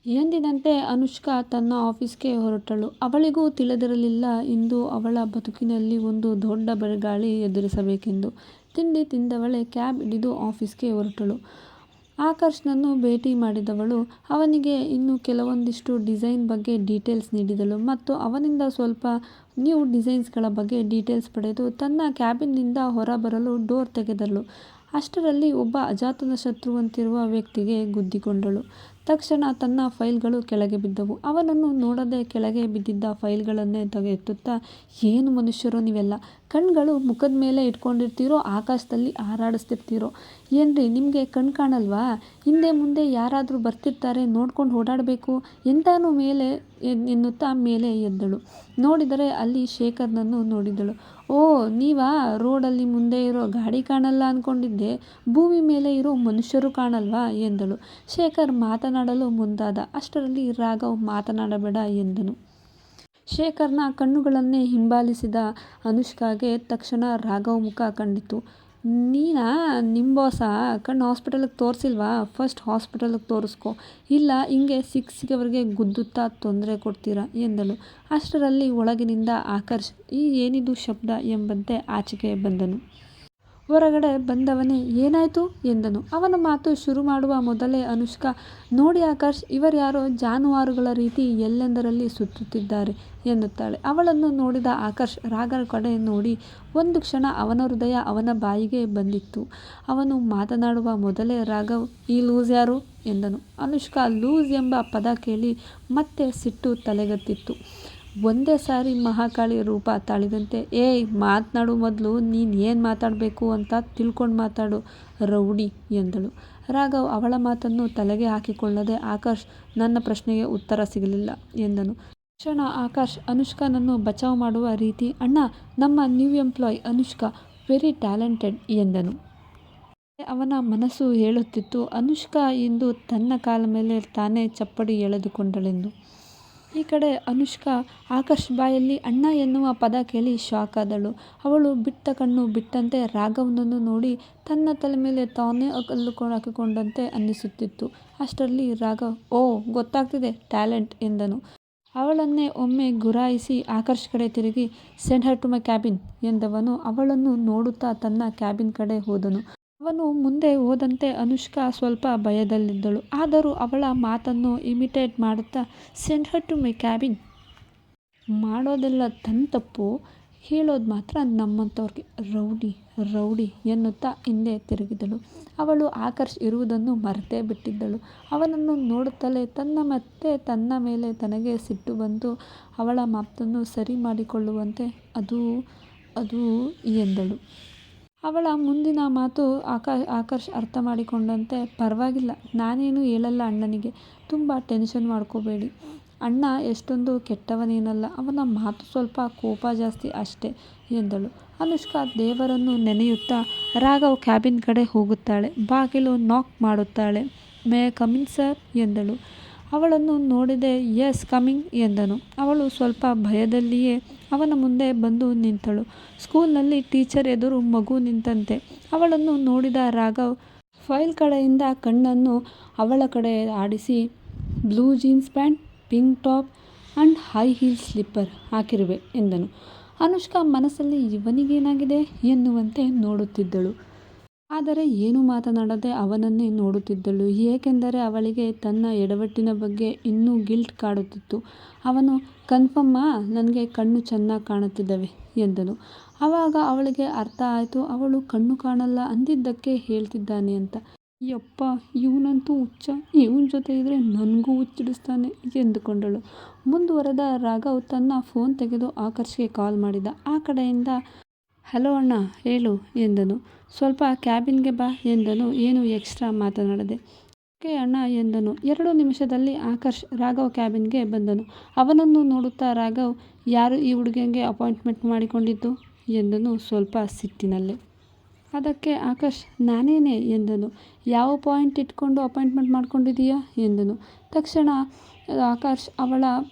ಎಂದಿನಂತೆ ಅನುಷ್ಕಾ ತನ್ನ ಆಫೀಸ್ಗೆ ಹೊರಟಳು. ಅವಳಿಗೂ ತಿಳಿದಿರಲಿಲ್ಲ ಇಂದು ಅವಳ ಬದುಕಿನಲ್ಲಿ ಒಂದು ದೊಡ್ಡ ಬಿರುಗಾಳಿ ಎದುರಿಸಬೇಕೆಂದು. ತಿಂಡಿ ತಿಂದವಳೆ ಕ್ಯಾಬ್ ಹಿಡಿದು ಆಫೀಸ್ಗೆ ಹೊರಟಳು. ಆಕರ್ಷನನ್ನು ಭೇಟಿ ಮಾಡಿದವಳು ಅವನಿಗೆ ಇನ್ನು ಕೆಲವೊಂದಿಷ್ಟು ಡಿಸೈನ್ ಬಗ್ಗೆ ಡೀಟೇಲ್ಸ್ ನೀಡಿದಳು ಮತ್ತು ಅವನಿಂದ ಸ್ವಲ್ಪ ನ್ಯೂ ಡಿಸೈನ್ಸ್ಗಳ ಬಗ್ಗೆ ಡೀಟೇಲ್ಸ್ ಪಡೆದು ತನ್ನ ಕ್ಯಾಬಿನ್ನಿಂದ ಹೊರಬರಲು ಡೋರ್ ತೆಗೆದಳು. ಅಷ್ಟರಲ್ಲಿ ಒಬ್ಬ ಅಜಾತನ ಶತ್ರುವಂತಿರುವ ವ್ಯಕ್ತಿಗೆ ಗುದ್ದಿಕೊಂಡಳು. ತಕ್ಷಣ ತನ್ನ ಫೈಲ್ಗಳು ಕೆಳಗೆ ಬಿದ್ದವು. ಅವನನ್ನು ನೋಡದೆ ಕೆಳಗೆ ಬಿದ್ದಿದ್ದ ಫೈಲ್ಗಳನ್ನೇ ಎತ್ತುತ್ತಾ, ಏನು ಮನುಷ್ಯರೋ ನೀವೆಲ್ಲ, ಕಣ್ಗಳು ಮುಖದ ಮೇಲೆ ಇಟ್ಕೊಂಡಿರ್ತೀರೋ ಆಕಾಶದಲ್ಲಿ ಹಾರಾಡಿಸ್ತಿರ್ತೀರೋ ಏನ್ರಿ, ನಿಮಗೆ ಕಣ್ಣು ಕಾಣಲ್ವಾ? ಹಿಂದೆ ಮುಂದೆ ಯಾರಾದರೂ ಬರ್ತಿರ್ತಾರೆ, ನೋಡ್ಕೊಂಡು ಓಡಾಡಬೇಕು ಎಂತಾನು ಮೇಲೆ ಎನ್ನುತ್ತಾ ಮೇಲೆ ಎದ್ದಳು. ನೋಡಿದರೆ ಅಲ್ಲಿ ಶೇಖರ್ನನ್ನು ನೋಡಿದಳು. ಓ, ನೀವಾ? ರೋಡಲ್ಲಿ ಮುಂದೆ ಇರೋ ಗಾಡಿ ಕಾಣಲ್ಲ ಅಂದ್ಕೊಂಡಿದ್ದೆ, ಭೂಮಿ ಮೇಲೆ ಇರೋ ಮನುಷ್ಯರು ಕಾಣಲ್ವಾ ಎಂದಳು. ಶೇಖರ್ ಮಾತನಾಡಲು ಮುಂದಾದ. ಅಷ್ಟರಲ್ಲಿ ರಾಘವ್ ಮಾತನಾಡಬೇಡ ಎಂದನು. ಶೇಖರ್ನ ಕಣ್ಣುಗಳನ್ನೇ ಹಿಂಬಾಲಿಸಿದ ಅನುಷ್ಕಾಗೆ ತಕ್ಷಣ ರಾಘವ್ ಮುಖ ಕಂಡಿತು. ನೀನಾ? ನಿಮ್ಮ ಬಾಸಾ? ಕಣ್ಣು ಹಾಸ್ಪಿಟಲ್ಗೆ ತೋರಿಸಿಲ್ವಾ? ಫಸ್ಟ್ ಹಾಸ್ಪಿಟಲ್ಗೆ ತೋರಿಸ್ಕೊ, ಇಲ್ಲ ಹಿಂಗೆ ಸಿಕ್ಕವರಿಗೆ ಗುದ್ದುತ್ತಾ ತೊಂದರೆ ಕೊಡ್ತೀರಾ ಎಂದಳು. ಅಷ್ಟರಲ್ಲಿ ಒಳಗಿನಿಂದ ಆಕರ್ಷ್ ಏನಿದು ಶಬ್ದ ಎಂಬಂತೆ ಆಚೆಗೆ ಬಂದನು. ಹೊರಗಡೆ ಬಂದವನೇ ಏನಾಯ್ತು ಎಂದನು. ಅವನ ಮಾತು ಶುರು ಮಾಡುವ ಮೊದಲೇ ಅನುಷ್ಕಾ, ನೋಡಿ ಆಕರ್ಷ್, ಇವರ್ಯಾರೋ ಜಾನುವಾರುಗಳ ರೀತಿ ಎಲ್ಲೆಂದರಲ್ಲಿ ಸುತ್ತುತ್ತಿದ್ದಾರೆ ಎನ್ನುತ್ತಾಳೆ. ಅವಳನ್ನು ನೋಡಿದ ಆಕರ್ಷ್ ರಾಘವ್ ಕಡೆ ನೋಡಿ ಒಂದು ಕ್ಷಣ ಅವನ ಹೃದಯ ಅವನ ಬಾಯಿಗೆ ಬಂದಿತ್ತು. ಅವನು ಮಾತನಾಡುವ ಮೊದಲೇ ರಾಘವ್, ಈ ಲೂಸ್ ಯಾರು ಎಂದನು. ಅನುಷ್ಕಾ ಲೂಸ್ ಎಂಬ ಪದ ಕೇಳಿ ಮತ್ತೆ ಸಿಟ್ಟು ತಲೆಗತ್ತಿತ್ತು. ಒಂದೇ ಸಾರಿ ಮಹಾಕಾಳಿ ರೂಪ ತಾಳಿದಂತೆ, ಏಯ್, ಮಾತನಾಡು ಮೊದಲು ನೀನು ಏನು ಮಾತಾಡಬೇಕು ಅಂತ ತಿಳ್ಕೊಂಡು ಮಾತಾಡು ರೌಡಿ ಎಂದಳು. ರಾಘವ್ ಅವಳ ಮಾತನ್ನು ತಲೆಗೆ ಹಾಕಿಕೊಳ್ಳದೆ, ಆಕರ್ಷ್, ನನ್ನ ಪ್ರಶ್ನೆಗೆ ಉತ್ತರ ಸಿಗಲಿಲ್ಲ ಎಂದನು. ತಕ್ಷಣ ಆಕರ್ಷ್ ಅನುಷ್ಕಾನನ್ನು ಬಚಾವ್ ಮಾಡುವ ರೀತಿ, ಅಣ್ಣ, ನಮ್ಮ new employee Anushka very talented ಎಂದನು. ಅವನ ಮನಸ್ಸು ಹೇಳುತ್ತಿತ್ತು, ಅನುಷ್ಕಾ ಇಂದು ತನ್ನ ಕಾಲ ಮೇಲೆ ತಾನೇ ಚಪ್ಪಡಿ ಎಳೆದುಕೊಂಡಳೆಂದು. ಈ ಕಡೆ ಅನುಷ್ಕಾ ಆಕರ್ಷ್ ಬಾಯಲ್ಲಿ ಅಣ್ಣ ಎನ್ನುವ ಪದ ಕೇಳಿ ಶಾಕ್ ಆದಳು. ಅವಳು ಬಿಟ್ಟ ಕಣ್ಣು ಬಿಟ್ಟಂತೆ ರಾಘವ್ನನ್ನು ನೋಡಿ ತನ್ನ ತಲೆ ಮೇಲೆ ತಾನೇ ಕಲ್ಲು ಹಾಕಿಕೊಂಡಂತೆ ಅನ್ನಿಸುತ್ತಿತ್ತು. ಅಷ್ಟರಲ್ಲಿ ರಾಘವ್, ಓ, ಗೊತ್ತಾಗ್ತಿದೆ, ಟ್ಯಾಲೆಂಟ್ ಎಂದನು. ಅವಳನ್ನೇ ಒಮ್ಮೆ ಗುರಾಯಿಸಿ ಆಕರ್ಷ್ ಕಡೆ ತಿರುಗಿ, send her to my cabin ಎಂದವನು ಅವಳನ್ನು ನೋಡುತ್ತಾ ತನ್ನ ಕ್ಯಾಬಿನ್ ಕಡೆ ಹೋದನು. ಅವನು ಮುಂದೆ ಹೋದಂತೆ ಅನುಷ್ಕಾ ಸ್ವಲ್ಪ ಭಯದಲ್ಲಿದ್ದಳು. ಆದರೂ ಅವಳ ಮಾತನ್ನು ಇಮಿಟೇಟ್ ಮಾಡುತ್ತಾ, send her to my cabin, ಮಾಡೋದೆಲ್ಲ ತನ್ನ ತಪ್ಪು, ಹೇಳೋದು ಮಾತ್ರ ನಮ್ಮಂಥವ್ರಿಗೆ, ರೌಡಿ ರೌಡಿ ಎನ್ನುತ್ತಾ ಹಿಂದೆ ತಿರುಗಿದಳು. ಅವಳು ಆಕರ್ಷ್ ಇರುವುದನ್ನು ಮರೆತೇ ಬಿಟ್ಟಿದ್ದಳು. ಅವನನ್ನು ನೋಡುತ್ತಲೇ ಮತ್ತೆ ತನ್ನ ಮೇಲೆ ತನಗೆ ಸಿಟ್ಟು ಬಂದು ಅವಳ ಮಾತನ್ನು ಸರಿ ಮಾಡಿಕೊಳ್ಳುವಂತೆ, ಅದು ಎಂದಳು. ಅವಳ ಮುಂದಿನ ಮಾತು ಆಕರ್ಷ್ ಅರ್ಥ ಮಾಡಿಕೊಂಡಂತೆ, ಪರವಾಗಿಲ್ಲ, ನಾನೇನು ಹೇಳಲ್ಲ ಅಣ್ಣನಿಗೆ, ತುಂಬ ಟೆನ್ಷನ್ ಮಾಡ್ಕೋಬೇಡಿ, ಅಣ್ಣ ಎಷ್ಟೊಂದು ಕೆಟ್ಟವನೇನಲ್ಲ, ಅವನ ಮಾತು ಸ್ವಲ್ಪ ಕೋಪ ಜಾಸ್ತಿ ಅಷ್ಟೇ ಎಂದಳು. ಅನುಷ್ಕಾ ದೇವರನ್ನು ನೆನೆಯುತ್ತಾ ರಾಘವ್ ಕ್ಯಾಬಿನ್ ಕಡೆ ಹೋಗುತ್ತಾಳೆ. ಬಾಗಿಲು ನಾಕ್ ಮಾಡುತ್ತಾಳೆ. May I come in sir ಎಂದಳು. ಅವಳನ್ನು ನೋಡಿದೆ. ಎಸ್, ಕಮಿಂಗ್ ಎಂದನು. ಅವಳು ಸ್ವಲ್ಪ ಭಯದಲ್ಲಿಯೇ ಅವನ ಮುಂದೆ ಬಂದು ನಿಂತಳು. ಸ್ಕೂಲ್ನಲ್ಲಿ ಟೀಚರ್ ಎದುರು ಮಗು ನಿಂತಂತೆ. ಅವಳನ್ನು ನೋಡಿದ ರಾಘವ್ ಫೈಲ್ ಕಡೆಯಿಂದ ಕಣ್ಣನ್ನು ಅವಳ ಕಡೆ ಆಡಿಸಿ, blue jeans pant, pink top and high heel slipper ಹಾಕಿರುವೆ ಎಂದನು. ಅನುಷ್ಕಾ ಮನಸ್ಸಲ್ಲಿ ಇವನಿಗೇನಾಗಿದೆ ಎನ್ನುವಂತೆ ನೋಡುತ್ತಿದ್ದಳು. ಆದರೆ ಏನೂ ಮಾತನಾಡದೆ ಅವನನ್ನೇ ನೋಡುತ್ತಿದ್ದಳು. ಏಕೆಂದರೆ ಅವಳಿಗೆ ತನ್ನ ಎಡವಟ್ಟಿನ ಬಗ್ಗೆ ಇನ್ನೂ ಗಿಲ್ಟ್ ಕಾಡುತ್ತಿತ್ತು. ಅವನು, ಕನ್ಫರ್ಮಾ, ನನಗೆ ಕಣ್ಣು ಚೆನ್ನಾಗಿ ಕಾಣುತ್ತಿದ್ದವೆ ಎಂದನು. ಆವಾಗ ಅವಳಿಗೆ ಅರ್ಥ ಆಯಿತು, ಅವಳು ಕಣ್ಣು ಕಾಣಲ್ಲ ಅಂದಿದ್ದಕ್ಕೆ ಹೇಳ್ತಿದ್ದಾನೆ ಅಂತ. ಯಪ್ಪ, ಇವನಂತೂ ಹುಚ್ಚ, ಇವನ ಜೊತೆ ಇದ್ದರೆ ನನಗೂ ಹುಚ್ಚಿಡಿಸ್ತಾನೆ ಎಂದುಕೊಂಡಳು. ಮುಂದುವರೆದ ರಾಘವ್ ತನ್ನ ಫೋನ್ ತೆಗೆದು ಆಕರ್ಷ್ಗೆ ಕಾಲ್ ಮಾಡಿದ. ಆ ಕಡೆಯಿಂದ, ಹಲೋ ಅಣ್ಣ, ಹೇಳು ಎಂದನು. ಸ್ವಲ್ಪ ಕ್ಯಾಬಿನ್ಗೆ ಬಾ ಎಂದನು. ಏನು ಎಕ್ಸ್ಟ್ರಾ ಮಾತನಾಡದೆ. ಓಕೆ ಅಣ್ಣ ಎಂದನು. 2 ನಿಮಿಷದಲ್ಲಿ ಆಕರ್ಷ್ ರಾಘವ್ ಕ್ಯಾಬಿನ್ಗೆ ಬಂದನು. ಅವನನ್ನು ನೋಡುತ್ತಾ ರಾಘವ್, ಯಾರು ಈ ಹುಡುಗಿಗೆ ಅಪಾಯಿಂಟ್ಮೆಂಟ್ ಮಾಡಿಕೊಂಡಿದ್ದು ಎಂದನು ಸ್ವಲ್ಪ ಸಿಟ್ಟಿನಲ್ಲೇ. ಅದಕ್ಕೆ ಆಕರ್ಷ್, ನಾನೇನೆ ಎಂದನು. ಯಾವ ಪಾಯಿಂಟ್ ಇಟ್ಕೊಂಡು ಅಪಾಯಿಂಟ್ಮೆಂಟ್ ಮಾಡ್ಕೊಂಡಿದ್ದೀಯಾ ಎಂದನು. ತಕ್ಷಣ ಆಕರ್ಷ್ ಅವಳ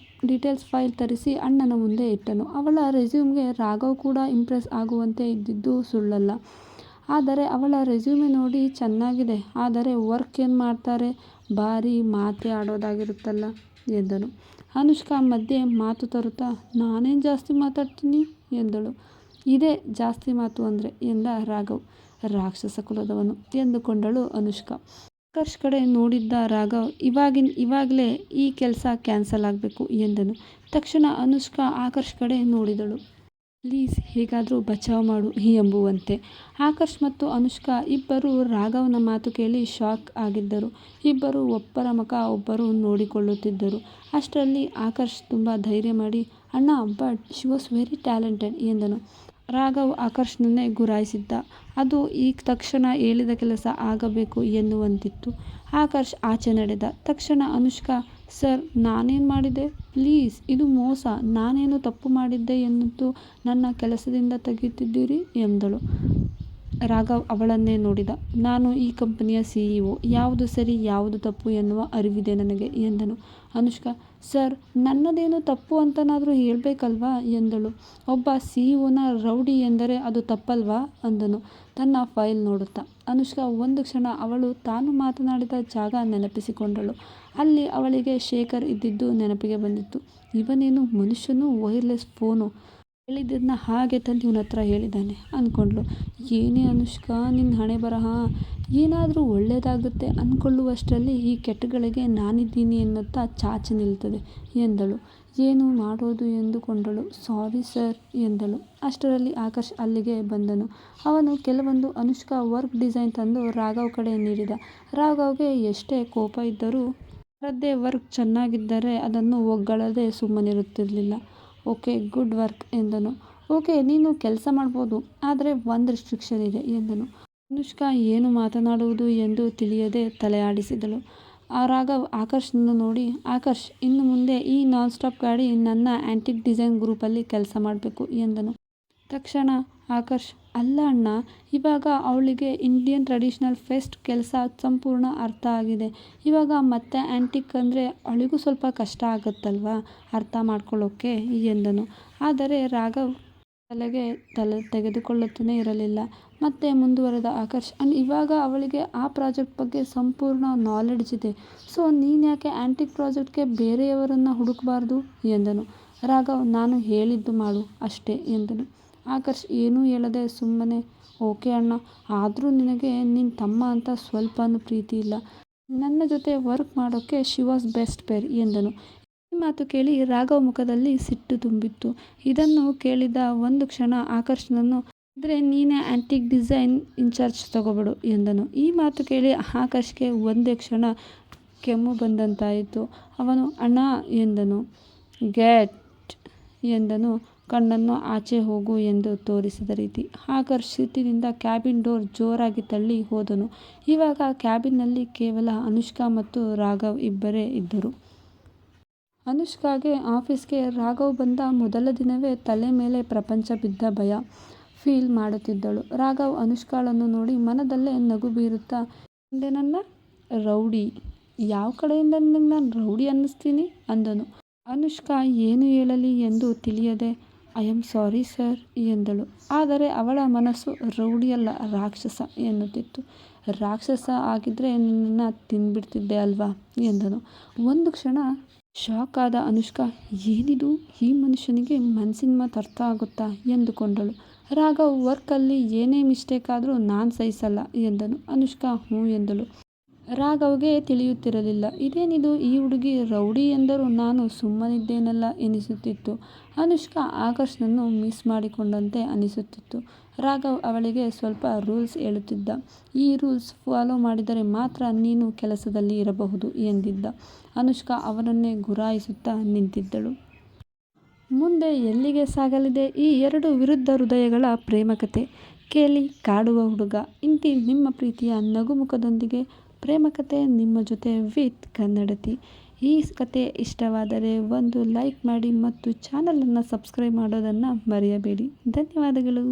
ಡೀಟೇಲ್ಸ್ ಫೈಲ್ ತರಿಸಿ ಅಣ್ಣನ ಮುಂದೆ ಇಟ್ಟನು. ಅವಳ ರೆಸ್ಯೂಮ್ಗೆ ರಾಘವ್ ಕೂಡ ಇಂಪ್ರೆಸ್ ಆಗುವಂತೆ ಇದ್ದಿದ್ದು ಸುಳ್ಳಲ್ಲ. ಆದರೆ ಅವಳ ರೆಸ್ಯೂಮೆ ನೋಡಿ ಚೆನ್ನಾಗಿದೆ, ಆದರೆ ವರ್ಕ್ ಏನು ಮಾಡ್ತಾರೆ, ಭಾರಿ ಮಾತೇ ಆಡೋದಾಗಿರುತ್ತಲ್ಲ ಎಂದನು. ಅನುಷ್ಕಾ ಮಧ್ಯೆ ಮಾತು ತರುತ್ತಾ, ನಾನೇನು ಜಾಸ್ತಿ ಮಾತಾಡ್ತೀನಿ ಎಂದಳು. ಇದೇ ಜಾಸ್ತಿ ಮಾತು ಅಂದರೆ ಎಂದ ರಾಘವ್. ರಾಕ್ಷಸ ಕುಲದವನು ಎಂದುಕೊಂಡಳು ಅನುಷ್ಕಾ. ಆಕರ್ಷ್ ಕಡೆ ನೋಡಿದ್ದ ರಾಘವ್, ಇವಾಗಲೇ ಈ ಕೆಲಸ ಕ್ಯಾನ್ಸಲ್ ಆಗಬೇಕು ಎಂದನು. ತಕ್ಷಣ ಅನುಷ್ಕಾ ಆಕರ್ಷ್ ಕಡೆ ನೋಡಿದಳು. ಪ್ಲೀಸ್ ಹೇಗಾದರೂ ಬಚಾವ್ ಮಾಡು ಎಂಬುವಂತೆ. ಆಕರ್ಷ್ ಮತ್ತು ಅನುಷ್ಕಾ ಇಬ್ಬರು ರಾಘವ್ನ ಮಾತು ಕೇಳಿ ಶಾಕ್ ಆಗಿದ್ದರು. ಇಬ್ಬರು ಒಬ್ಬರ ಮುಖ ಒಬ್ಬರು ನೋಡಿಕೊಳ್ಳುತ್ತಿದ್ದರು. ಅಷ್ಟರಲ್ಲಿ ಆಕರ್ಷ್ ತುಂಬ ಧೈರ್ಯ ಮಾಡಿ, ಅಣ್ಣ, but she was very talented ಎಂದನು. ರಾಘವ್ ಆಕರ್ಷನನ್ನೇ ಗುರಾಯಿಸಿದ್ದ. ಅದು ಈ ತಕ್ಷಣ ಹೇಳಿದ ಕೆಲಸ ಆಗಬೇಕು ಎನ್ನುವಂತಿತ್ತು. ಆಕರ್ಷ್ ಆಚೆ ನಡೆದ ತಕ್ಷಣ ಅನುಷ್ಕಾ, ಸರ್, ನಾನೇನು ಮಾಡಿದೆ, ಪ್ಲೀಸ್, ಇದು ಮೋಸ, ನಾನೇನು ತಪ್ಪು ಮಾಡಿದ್ದೆ ಎನ್ನುವುದು ನನ್ನ ಕೆಲಸದಿಂದ ತೆಗೆಯುತ್ತಿದ್ದೀರಿ ಎಂದಳು. ರಾಘವ್ ಅವಳನ್ನೇ ನೋಡಿದ. ನಾನು ಈ ಕಂಪನಿಯ CEO, ಯಾವುದು ಸರಿ ಯಾವುದು ತಪ್ಪು ಎನ್ನುವ ಅರಿವಿದೆ ನನಗೆ ಎಂದನು. ಅನುಷ್ಕಾ, ಸರ್, ನನ್ನದೇನು ತಪ್ಪು ಅಂತನಾದರೂ ಹೇಳಬೇಕಲ್ವಾ ಎಂದಳು. ಒಬ್ಬ CEOನ ರೌಡಿ ಎಂದರೆ ಅದು ತಪ್ಪಲ್ವಾ ಅಂದನು ತನ್ನ ಫೈಲ್ ನೋಡುತ್ತಾ. ಅನುಷ್ಕಾ ಒಂದು ಕ್ಷಣ ಅವಳು ತಾನು ಮಾತನಾಡಿದ ಜಾಗ ನೆನಪಿಸಿಕೊಂಡಳು. ಅಲ್ಲಿ ಅವಳಿಗೆ ಶೇಖರ್ ಇದ್ದಿದ್ದು ನೆನಪಿಗೆ ಬಂದಿತ್ತು. ಇವನೇನು ಮನುಷ್ಯನೂ ವೈರ್ಲೆಸ್ ಫೋನು, ಹೇಳಿದ್ದನ್ನ ಹಾಗೆ ತಂದು ಇವನ ಹತ್ರ ಹೇಳಿದ್ದಾನೆ ಅಂದ್ಕೊಂಡ್ಳು. ಏನೇ ಅನುಷ್ಕಾ ನಿನ್ನ ಹಣೆ ಬರಹ, ಏನಾದರೂ ಒಳ್ಳೆಯದಾಗುತ್ತೆ ಅಂದ್ಕೊಳ್ಳುವಷ್ಟರಲ್ಲಿ ಈ ಕೆಟ್ಟಗಳಿಗೆ ನಾನಿದ್ದೀನಿ ಎನ್ನುತ್ತಾ ಚಾಚಿ ನಿಲ್ತದೆ ಎಂದಳು. ಏನು ಮಾಡೋದು ಎಂದುಕೊಂಡಳು. ಸಾರಿ ಸರ್ ಎಂದಳು. ಅಷ್ಟರಲ್ಲಿ ಆಕರ್ಷ್ ಅಲ್ಲಿಗೆ ಬಂದನು. ಅವನು ಕೆಲವೊಂದು ಅನುಷ್ಕಾ ವರ್ಕ್ ಡಿಸೈನ್ ತಂದು ರಾಘವ್ ಕಡೆ ನೀಡಿದ. ರಾಘವ್ಗೆ ಎಷ್ಟೇ ಕೋಪ ಇದ್ದರೂ ಅವರದ್ದೇ ವರ್ಕ್ ಚೆನ್ನಾಗಿದ್ದರೆ ಅದನ್ನು ಒಗ್ಗಳದೆ ಸುಮ್ಮನಿರುತ್ತಿರಲಿಲ್ಲ. ಓಕೆ, ಗುಡ್ ವರ್ಕ್ ಎಂದನು. ಓಕೆ, ನೀನು ಕೆಲಸ ಮಾಡ್ಬೋದು, ಆದರೆ ಒಂದು ರಿಸ್ಟ್ರಿಕ್ಷನ್ ಇದೆ ಎಂದನು. ಅನುಷ್ಕಾ ಏನು ಮಾತನಾಡುವುದು ಎಂದು ತಿಳಿಯದೆ ತಲೆ ಆಡಿಸಿದಳು. ರಾಘವ್ ಆಕರ್ಷನ್ನು ನೋಡಿ, ಆಕರ್ಷ್, ಇನ್ನು ಮುಂದೆ ಈ ನಾನ್ ಸ್ಟಾಪ್ ಗಾಡಿ ನನ್ನ ಆ್ಯಂಟಿಕ್ ಡಿಸೈನ್ ಗ್ರೂಪಲ್ಲಿ ಕೆಲಸ ಮಾಡಬೇಕು ಎಂದನು. ತಕ್ಷಣ ಆಕರ್ಷ್, ಅಲ್ಲ ಅಣ್ಣ, ಇವಾಗ ಅವಳಿಗೆ ಇಂಡಿಯನ್ ಟ್ರೆಡಿಷನಲ್ ಫೆಸ್ಟ್ ಕೆಲಸ ಸಂಪೂರ್ಣ ಅರ್ಥ ಆಗಿದೆ. ಇವಾಗ ಮತ್ತೆ ಆ್ಯಂಟಿಕ್ ಅಂದರೆ ಅವಳಿಗೂ ಸ್ವಲ್ಪ ಕಷ್ಟ ಆಗುತ್ತಲ್ವಾ ಅರ್ಥ ಮಾಡ್ಕೊಳ್ಳೋಕ್ಕೆ ಎಂದನು. ಆದರೆ ರಾಘವ್ ತಲೆ ತೆಗೆದುಕೊಳ್ಳುತ್ತಲೇ ಇರಲಿಲ್ಲ. ಮತ್ತೆ ಮುಂದುವರೆದ ಆಕರ್ಷ್, ಇವಾಗ ಅವಳಿಗೆ ಆ ಪ್ರಾಜೆಕ್ಟ್ ಬಗ್ಗೆ ಸಂಪೂರ್ಣ ನಾಲೆಡ್ಜ್ ಇದೆ. ಸೊ ನೀನು ಯಾಕೆ ಆ್ಯಂಟಿಕ್ ಪ್ರಾಜೆಕ್ಟ್ಗೆ ಬೇರೆಯವರನ್ನು ಹುಡುಕಬಾರ್ದು ಎಂದನು. ರಾಘವ್, ನಾನು ಹೇಳಿದ್ದು ಮಾಡು ಅಷ್ಟೇ ಎಂದನು. ಆಕರ್ಷ್ ಏನೂ ಹೇಳದೆ ಸುಮ್ಮನೆ, ಓಕೆ ಅಣ್ಣ, ಆದರೂ ನಿನಗೆ ನಿನ್ನ ತಮ್ಮ ಅಂತ ಸ್ವಲ್ಪನೂ ಪ್ರೀತಿ ಇಲ್ಲ. ನನ್ನ ಜೊತೆ ವರ್ಕ್ ಮಾಡೋಕ್ಕೆ ಶಿ ವಾಸ್ ಬೆಸ್ಟ್ ಪೇರ್ ಎಂದನು. ಈ ಮಾತು ಕೇಳಿ ರಾಘವ್ ಮುಖದಲ್ಲಿ ಸಿಟ್ಟು ತುಂಬಿತ್ತು. ಇದನ್ನು ಕೇಳಿದ ಒಂದು ಕ್ಷಣ ಆಕರ್ಷನನ್ನು, ಆದರೆ ನೀನೇ ಆ್ಯಂಟಿಕ್ ಡಿಸೈನ್ ಇನ್ಚಾರ್ಜ್ ತಗೋಬಿಡು ಎಂದನು. ಈ ಮಾತು ಕೇಳಿ ಆಕರ್ಷ್ಗೆ ಒಂದೇ ಕ್ಷಣ ಕೆಮ್ಮು ಬಂದಂತಾಯಿತು. ಅವನು ಅಣ್ಣ ಎಂದನು. ಗೆಟ್ ಎಂದನು ಕಣ್ಣನ್ನು ಆಚೆ ಹೋಗು ಎಂದು ತೋರಿಸಿದ ರೀತಿ. ಆಕರ್ಷ್ ಸಿಟ್ಟಿನಿಂದ ಕ್ಯಾಬಿನ್ ಡೋರ್ ಜೋರಾಗಿ ತಳ್ಳಿ ಹೋದನು. ಇವಾಗ ಕ್ಯಾಬಿನ್ನಲ್ಲಿ ಕೇವಲ ಅನುಷ್ಕಾ ಮತ್ತು ರಾಘವ್ ಇಬ್ಬರೇ ಇದ್ದರು. ಅನುಷ್ಕಾಗೆ ಆಫೀಸ್ಗೆ ರಾಘವ್ ಬಂದ ಮೊದಲ ದಿನವೇ ತಲೆ ಮೇಲೆ ಪ್ರಪಂಚ ಬಿದ್ದ ಭಯ ಫೀಲ್ ಮಾಡುತ್ತಿದ್ದಳು. ರಾಘವ್ ಅನುಷ್ಕಾಳನ್ನು ನೋಡಿ ಮನದಲ್ಲೇ ನಗು ಬೀರುತ್ತಾ, ಹಿಂದೆ ನನ್ನ ರೌಡಿ, ಯಾವ ಕಡೆಯಿಂದ ನಿನಗೆ ನಾನು ರೌಡಿ ಅನ್ನಿಸ್ತೀನಿ ಅಂದನು. ಅನುಷ್ಕಾ ಏನು ಹೇಳಲಿ ಎಂದು ತಿಳಿಯದೆ, ಐ ಆಮ್ ಸಾರಿ ಸರ್ ಎಂದಳು. ಆದರೆ ಅವಳ ಮನಸ್ಸು ರೌಡಿಯಲ್ಲ, ರಾಕ್ಷಸ ಎನ್ನುತ್ತಿತ್ತು. ರಾಕ್ಷಸ ಆಗಿದ್ದರೆ ನಿನ್ನನ್ನು ತಿಂದ್ಬಿಡ್ತಿದ್ದೆ ಅಲ್ವಾ ಎಂದನು. ಒಂದು ಕ್ಷಣ ಶಾಕ್ ಆದ ಅನುಷ್ಕಾ, ಏನಿದು, ಈ ಮನುಷ್ಯನಿಗೆ ಮನಸ್ಸಿನ ಮಾತು ಅರ್ಥ ಆಗುತ್ತಾ ಎಂದುಕೊಂಡಳು. ರಾಘವ್, ವರ್ಕಲ್ಲಿ ಏನೇ ಮಿಸ್ಟೇಕ್ ಆದರೂ ನಾನು ಸಹಿಸಲ್ಲ ಎಂದನು. ಅನುಷ್ಕಾ ಹ್ಞೂ ಎಂದಳು. ರಾಘವ್ಗೆ ತಿಳಿಯುತ್ತಿರಲಿಲ್ಲ, ಇದೇನಿದು, ಈ ಹುಡುಗಿ ರೌಡಿ ಎಂದರೂ ನಾನು ಸುಮ್ಮನಿದ್ದೇನಲ್ಲ ಎನಿಸುತ್ತಿತ್ತು. ಅನುಷ್ಕಾ ಆಕರ್ಷನನ್ನು ಮಿಸ್ ಮಾಡಿಕೊಂಡಂತೆ ಅನಿಸುತ್ತಿತ್ತು. ರಾಘವ್ ಅವಳಿಗೆ ಸ್ವಲ್ಪ ರೂಲ್ಸ್ ಹೇಳುತ್ತಿದ್ದ. ಈ ರೂಲ್ಸ್ ಫಾಲೋ ಮಾಡಿದರೆ ಮಾತ್ರ ನೀನು ಕೆಲಸದಲ್ಲಿ ಇರಬಹುದು ಎಂದಿದ್ದ. ಅನುಷ್ಕಾ ಅವನನ್ನೇ ಗುರಾಯಿಸುತ್ತಾ ನಿಂತಿದ್ದಳು. ಮುಂದೆ ಎಲ್ಲಿಗೆ ಸಾಗಲಿದೆ ಈ ಎರಡು ವಿರುದ್ಧ ಹೃದಯಗಳ ಪ್ರೇಮಕತೆ? ಕೇಳಿ ಕಾಡುವ ಹುಡುಗ. ಇಂತಿ ನಿಮ್ಮ ಪ್ರೀತಿಯ ನಗುಮುಖದೊಂದಿಗೆ ಪ್ರೇಮಕತೆ ನಿಮ್ಮ ಜೊತೆ ವಿತ್ ಕನ್ನಡತಿ. ಈ ಕತೆ ಇಷ್ಟವಾದರೆ ಒಂದು ಲೈಕ್ ಮಾಡಿ ಮತ್ತು ಚಾನಲನ್ನು ಸಬ್ಸ್ಕ್ರೈಬ್ ಮಾಡೋದನ್ನು ಮರೆಯಬೇಡಿ. ಧನ್ಯವಾದಗಳು.